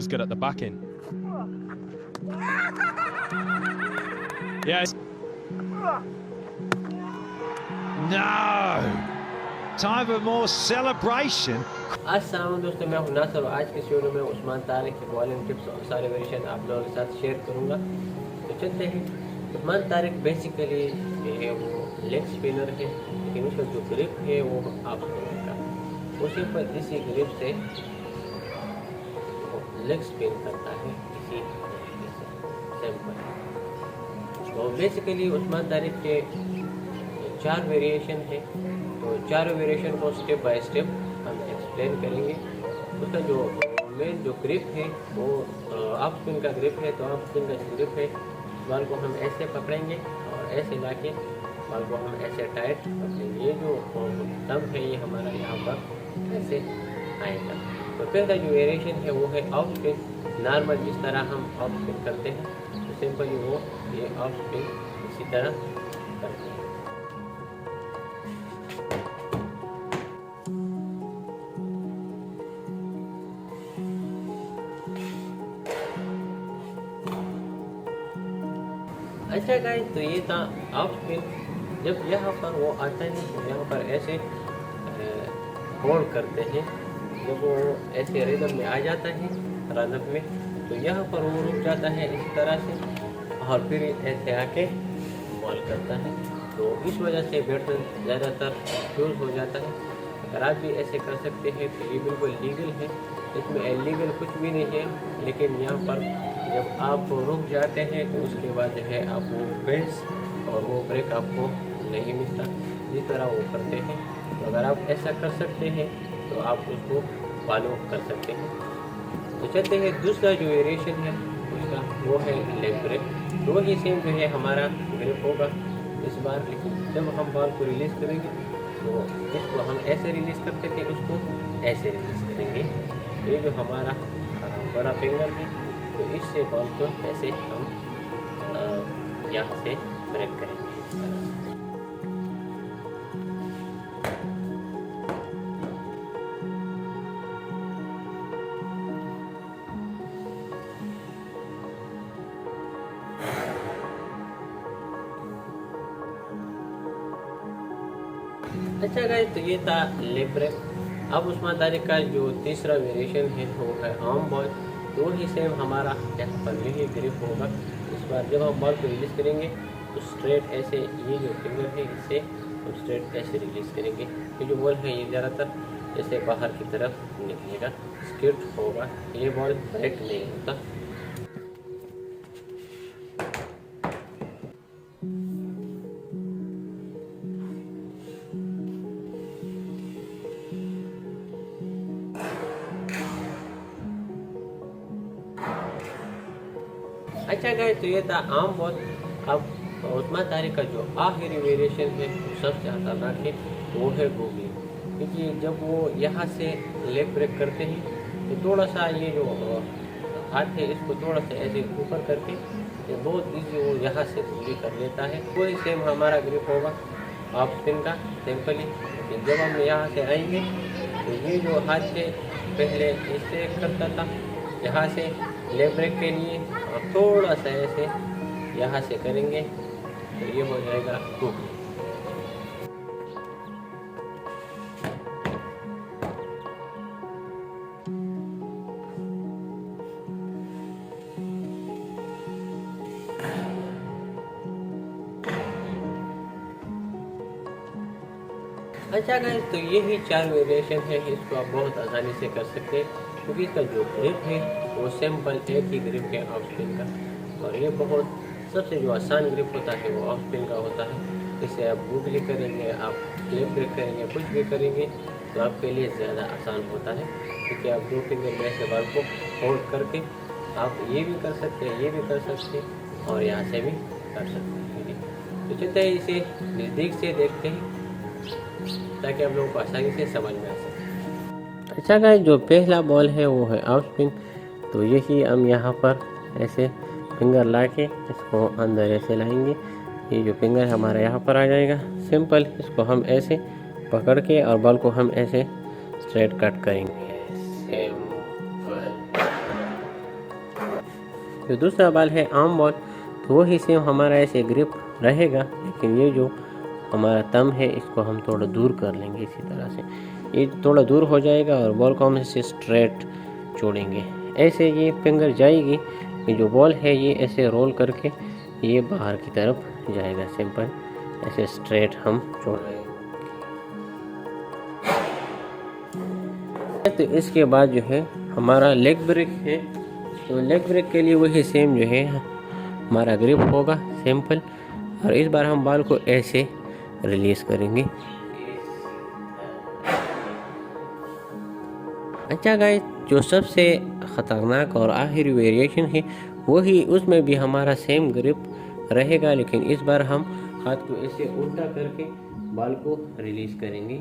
was good at the back end. Yes. No. Time for more celebration. अस्सलाम दोस्तों, मैं हूं नासर और आज के वीडियो में उस्मान तारिक के बॉलिंग टिप्स और सारे वेरिएशन आप लोगों के साथ शेयर करूंगा। तो चलते हैं। उस्मान तारिक बेसिकली जो है वो लेग स्पिनर है, लेकिन उसका जो ग्रिप है वो ऑफ स्पिनर का, उसी पर इसी ग्रिप से लेग स्पिन करता है इसी तरीके से सिंपल। तो बेसिकली उस्मान तारिक के 4 वेरिएशन है, तो 4 वेरिएशन को स्टेप बाय स्टेप हम एक्सप्लेन करेंगे। उसका जो मेन जो ग्रिप है वो ऑफ स्पिन का ग्रिप है। तो ऑफ स्पिन का ग्रिप है, बॉल को हम ऐसे पकड़ेंगे और ऐसे लाके बॉल को हम ऐसे टाइट पकड़ेंगे। ये जो दम है ये हमारा यहाँ पर ऐसे आएगा। तो पहला जो वेरिएशन है वो है ऑफ स्पिन। नॉर्मल जिस तरह हम ऑफ स्पिन करते हैं तो सिंपली वो ये ऑफ स्पिन इसी तरह करते हैं। अच्छा गाइस, तो ये था ऑफ स्पिन। जब यहाँ पर वो आता है तो यहाँ पर ऐसे होल्ड करते हैं। जब वो ऐसे रिदम में आ जाता है रनअप में, तो यहाँ पर वो रुक जाता है इस तरह से और फिर ऐसे आके बॉल करता है। तो इस वजह से बैट्समैन ज़्यादातर कंफ्यूज हो जाता है। अगर आप भी ऐसे कर सकते हैं तो ये बिल्कुल लीगल है, इसमें इलीगल कुछ भी नहीं है। लेकिन यहाँ पर जब आप रुक जाते हैं तो उसके बाद जो है आप वो बेंच और वो ब्रेक आपको नहीं मिलता जिस तरह वो करते हैं। तो अगर आप ऐसा कर सकते हैं तो आप उसको फॉलो कर सकते हैं। तो चलते हैं दूसरा जो वेरिएशन है उसका, वो है लेग ब्रेक। तो वही सेम जो है हमारा ग्रिप होगा इस बार, लेकिन जब हम बॉल को रिलीज़ करेंगे तो इसको हम ऐसे रिलीज़ करते थे, उसको ऐसे रिलीज़ करेंगे। ये जो हमारा बड़ा फिंगर है, तो इससे बॉल को ऐसे हम यहाँ से ब्रेक करेंगे। अच्छा गाइस, तो ये था लेग ब्रेक। अब उस्मान तारिक का जो तीसरा वेरिएशन है वो है आर्म बॉल। तो वही सेम हमारा यहाँ पर यही ग्रिप होगा। इस बार जब हम बॉल को रिलीज़ करेंगे तो स्ट्रेट ऐसे ये जो फिंगर है इससे हम स्ट्रेट ऐसे रिलीज़ करेंगे। ये जो बॉल है ये ज़्यादातर ऐसे बाहर की तरफ निकलेगा, स्किट होगा, ये बॉल डायरेक्ट नहीं होता। अच्छा गाइस, तो ये था आर्म बॉल। अब उस्मान तारिक का जो आखिरी वेरिएशन है वो सबसे खतरनाक है, वो है गूगली। क्योंकि जब वो यहाँ से लेग ब्रेक करते हैं तो थोड़ा सा ये जो हाथ है इसको थोड़ा सा ऐसे ऊपर करके ये बहुत ईजी वो यहाँ से गूगली कर लेता है। वही सेम हमारा ग्रिप होगा ऑफ स्पिन का सिंपली। लेकिन जब हम यहाँ से आएंगे तो ये जो हाथ है पहले इससे करता था यहाँ से लेग ब्रेक के लिए, और थोड़ा सा ऐसे यहाँ से करेंगे तो ये हो जाएगा गूगली। अच्छा गाइस, तो ये ही 4 वेरिएशन है, इसको आप बहुत आसानी से कर सकते हैं क्योंकि इसका जो ग्रिप है वो सिंपल एक ही ग्रिप है ऑफ स्पिन का। और ये बहुत सबसे जो आसान ग्रिप होता है वो ऑफ स्पिन का होता है। इसे आप गूगली करेंगे, आप लेग ब्रेक करेंगे, कुछ भी करेंगे तो आपके लिए ज़्यादा आसान होता है। क्योंकि आप 2 फिंगर में ऐसे बॉल को होल्ड करके आप ये भी कर सकते हैं, ये भी कर सकते हैं और यहाँ से भी कर सकते हैं। तो चलते हैं इसे नज़दीक से देखते हैं ताकि आप लोगों को आसानी से समझ में आ सके। अच्छा गाइस, जो पहला बॉल है वो है ऑफ स्पिन। तो यही हम यहाँ पर ऐसे फिंगर ला के इसको अंदर ऐसे लाएंगे। ये जो फिंगर हमारा यहाँ पर आ जाएगा सिंपल। इसको हम ऐसे पकड़ के और बॉल को हम ऐसे स्ट्रेट कट करेंगे सिंपल। जो दूसरा बॉल है आर्म बॉल, तो वही सेम हमारा ऐसे ग्रिप रहेगा, लेकिन ये जो हमारा थंब है इसको हम थोड़ा दूर कर लेंगे। इसी तरह से ये थोड़ा दूर हो जाएगा और बॉल को हम ऐसे स्ट्रेट छोड़ेंगे। ऐसे ये फिंगर जाएगी, ये जो बॉल है ये ऐसे रोल करके ये बाहर की तरफ जाएगा। सिंपल ऐसे स्ट्रेट हम छोड़ रहे हैं। तो इसके बाद जो है हमारा लेग ब्रेक है, तो लेग ब्रेक के लिए वही सेम जो है हमारा ग्रिप होगा सिंपल, और इस बार हम बॉल को ऐसे रिलीज करेंगे। अच्छा गाइस, जो सबसे ख़तरनाक और आखिरी वेरिएशन है वही, उसमें भी हमारा सेम ग्रिप रहेगा, लेकिन इस बार हम हाथ को ऐसे उल्टा करके बॉल को रिलीज करेंगे।